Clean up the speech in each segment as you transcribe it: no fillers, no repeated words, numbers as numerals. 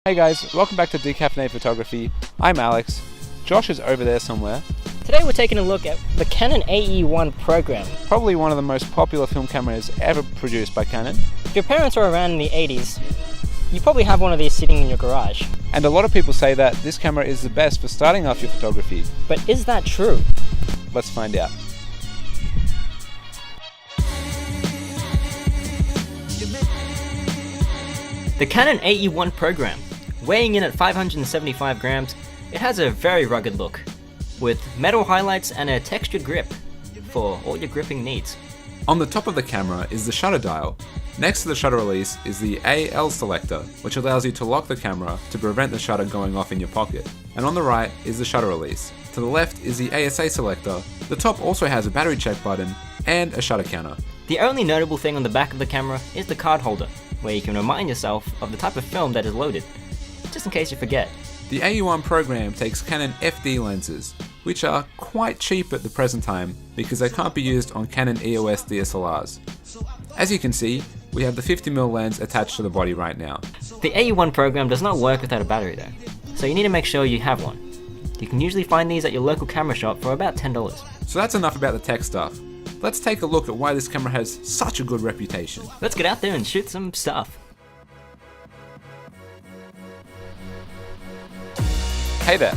Hey guys, welcome back to Decaffeinated Photography. I'm Alex. Josh is over there somewhere. Today we're taking a look at the Canon AE-1 Program. Probably one of the most popular film cameras ever produced by Canon. If your parents were around in the 80s, you probably have one of these sitting in your garage. And a lot of people say that this camera is the best for starting off your photography. But is that true? Let's find out. The Canon AE-1 Program. Weighing in at 575 grams, it has a very rugged look, with metal highlights and a textured grip for all your gripping needs. On the top of the camera is the shutter dial. Next to the shutter release is the AL selector, which allows you to lock the camera to prevent the shutter going off in your pocket. And on the right is the shutter release. To the left is the ASA selector. The top also has a battery check button and a shutter counter. The only notable thing on the back of the camera is the card holder, where you can remind yourself of the type of film that is loaded, just in case you forget. The AE-1 Program takes Canon FD lenses, which are quite cheap at the present time because they can't be used on Canon EOS DSLRs. As you can see, we have the 50mm lens attached to the body right now. The AE-1 Program does not work without a battery though, so you need to make sure you have one. You can usually find these at your local camera shop for about $10. So that's enough about the tech stuff. Let's take a look at why this camera has such a good reputation. Let's get out there and shoot some stuff. Hey there.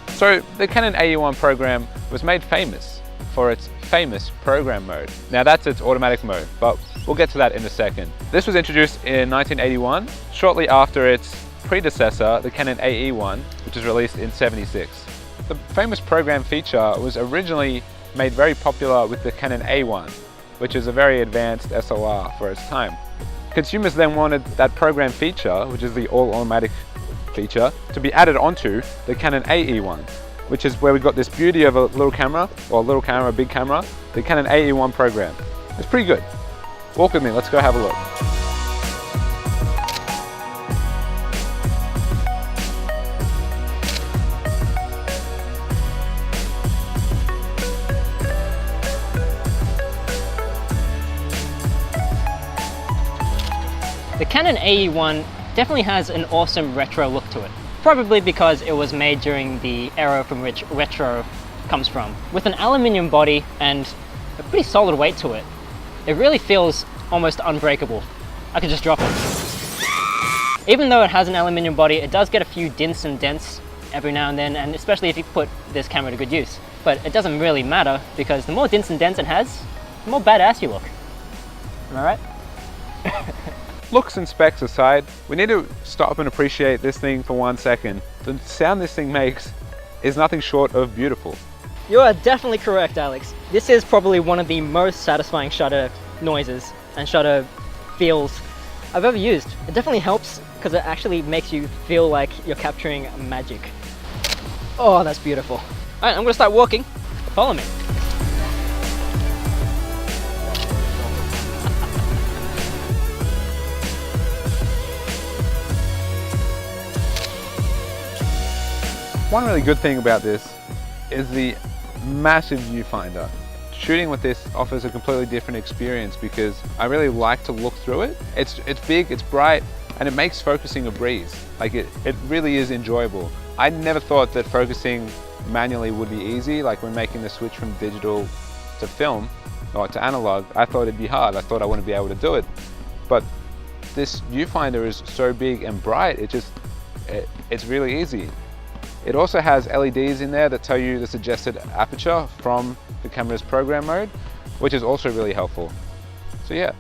So the Canon AE-1 Program was made famous for its famous program mode. Now that's its automatic mode, but we'll get to that in a second. This was introduced in 1981, shortly after its predecessor, the Canon AE-1, which was released in '76. The famous program feature was originally made very popular with the Canon A1, which is a very advanced SLR for its time. Consumers then wanted that program feature, which is the all-automatic feature, to be added onto the Canon AE-1, which is where we got this beauty of a little camera, or a little camera, big camera, the Canon AE-1 Program. It's pretty good. Walk with me, let's go have a look. The Canon AE-1 definitely has an awesome retro look to it, probably because it was made during the era from which retro comes from. With an aluminium body and a pretty solid weight to it, it really feels almost unbreakable. I could just drop it. Even though it has an aluminium body, it does get a few dints and dents every now and then, and especially if you put this camera to good use. But it doesn't really matter, because the more dints and dents it has, the more badass you look. Am I right? Looks and specs aside, we need to stop and appreciate this thing for 1 second. The sound this thing makes is nothing short of beautiful. You are definitely correct, Alex. This is probably one of the most satisfying shutter noises and shutter feels I've ever used. It definitely helps because it actually makes you feel like you're capturing magic. Oh, that's beautiful. All right, I'm gonna start walking. Follow me. One really good thing about this is the massive viewfinder. Shooting with this offers a completely different experience because I really like to look through it. It's big, it's bright, and it makes focusing a breeze. Like it really is enjoyable. I never thought that focusing manually would be easy, like when making the switch from digital to film or to analog. I thought it'd be hard. I thought I wouldn't be able to do it. But this viewfinder is so big and bright, it's really easy. It also has LEDs in there that tell you the suggested aperture from the camera's program mode, which is also really helpful. So yeah.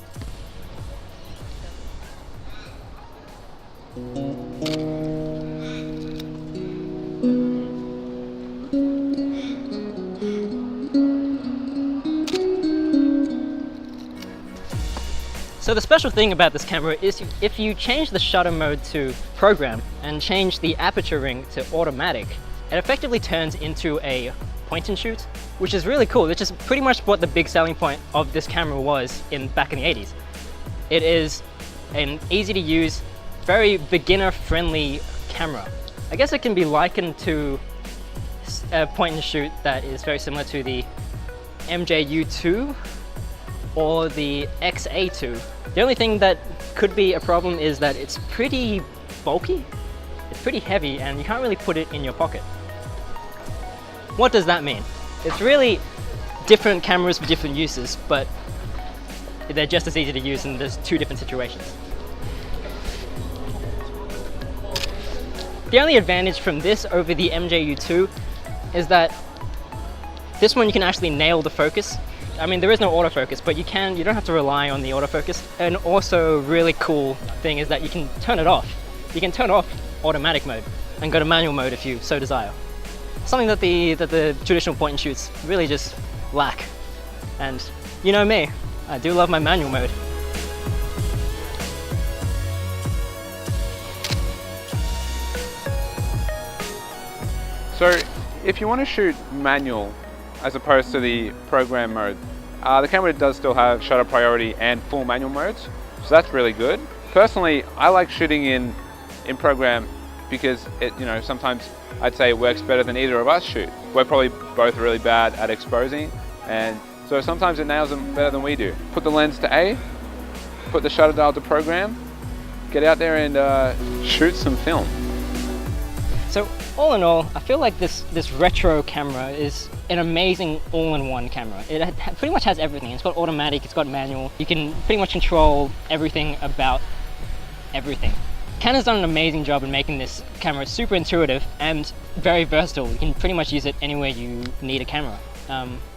So the special thing about this camera is if you change the shutter mode to program and change the aperture ring to automatic, it effectively turns into a point and shoot, which is really cool. Which is pretty much what the big selling point of this camera was back in the 80s. It is an easy to use, very beginner friendly camera. I guess it can be likened to a point and shoot that is very similar to the MJU2 or the XA2. The only thing that could be a problem is that it's pretty bulky, it's pretty heavy, and you can't really put it in your pocket. What does that mean? It's really different cameras for different uses, but they're just as easy to use, and there's two different situations. The only advantage from this over the MJU2 is that this one you can actually nail the focus. I mean, there is no autofocus, but you don't have to rely on the autofocus. And also, really cool thing is that you can turn it off. You can turn off automatic mode and go to manual mode if you so desire. Something that the traditional point and shoots really just lack. And you know me, I do love my manual mode. So if you want to shoot manual as opposed to the program mode, the camera does still have shutter priority and full manual modes, so that's really good. Personally, I like shooting in program because it, sometimes I'd say it works better than either of us shoot. We're probably both really bad at exposing, and so sometimes it nails them better than we do. Put the lens to A, put the shutter dial to program, get out there and shoot some film. So all in all, I feel like this retro camera is an amazing all-in-one camera. It pretty much has everything. It's got automatic, it's got manual. You can pretty much control everything about everything. Canon's done an amazing job in making this camera super intuitive and very versatile. You can pretty much use it anywhere you need a camera.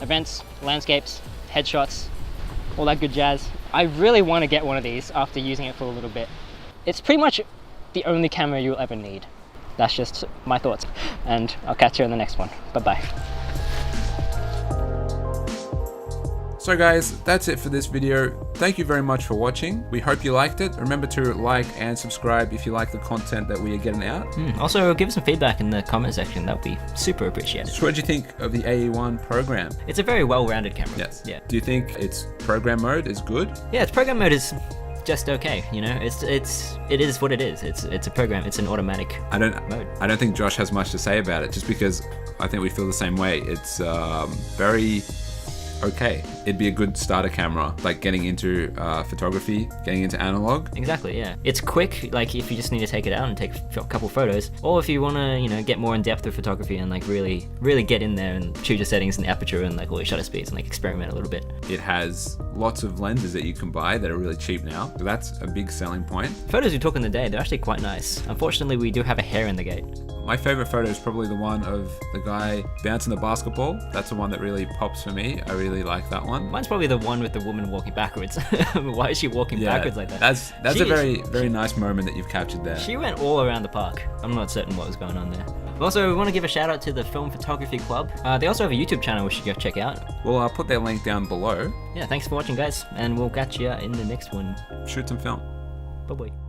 Events, landscapes, headshots, all that good jazz. I really want to get one of these after using it for a little bit. It's pretty much the only camera you'll ever need. That's just my thoughts, and I'll catch you in the next one. Bye-bye. So guys, that's it for this video. Thank you very much for watching. We hope you liked it. Remember to like and subscribe if you like the content that we are getting out. Also, give us some feedback in the comment section. That would be super appreciated. So what do you think of the AE-1 program? It's a very well-rounded camera. Yes. Yeah. Do you think its program mode is good? Yeah, its program mode is just okay, it is what it is. It's a program. It's an automatic mode. I don't think Josh has much to say about it, just because I think we feel the same way. It's very okay. It'd be a good starter camera, like getting into photography, getting into analog. Exactly, yeah. It's quick, like if you just need to take it out and take a couple photos, or if you want to, get more in depth with photography and like really get in there and choose your settings and the aperture and like all your shutter speeds and like experiment a little bit. It has lots of lenses that you can buy that are really cheap now, so that's a big selling point. Photos we took in the day, they're actually quite nice. Unfortunately, we do have a hair in the gate. My favorite photo is probably the one of the guy bouncing the basketball. That's the one that really pops for me. I really like that one. Mine's probably the one with the woman walking backwards. Why is she walking backwards like that? That's a very nice moment that you've captured there. She went all around the park. I'm not certain what was going on there. Also, we want to give a shout out to the Film Photography Club. They also have a YouTube channel we should go check out. Well, I'll put their link down below. Yeah, thanks for watching guys, and we'll catch you in the next one. Shoot some film. Bye-bye.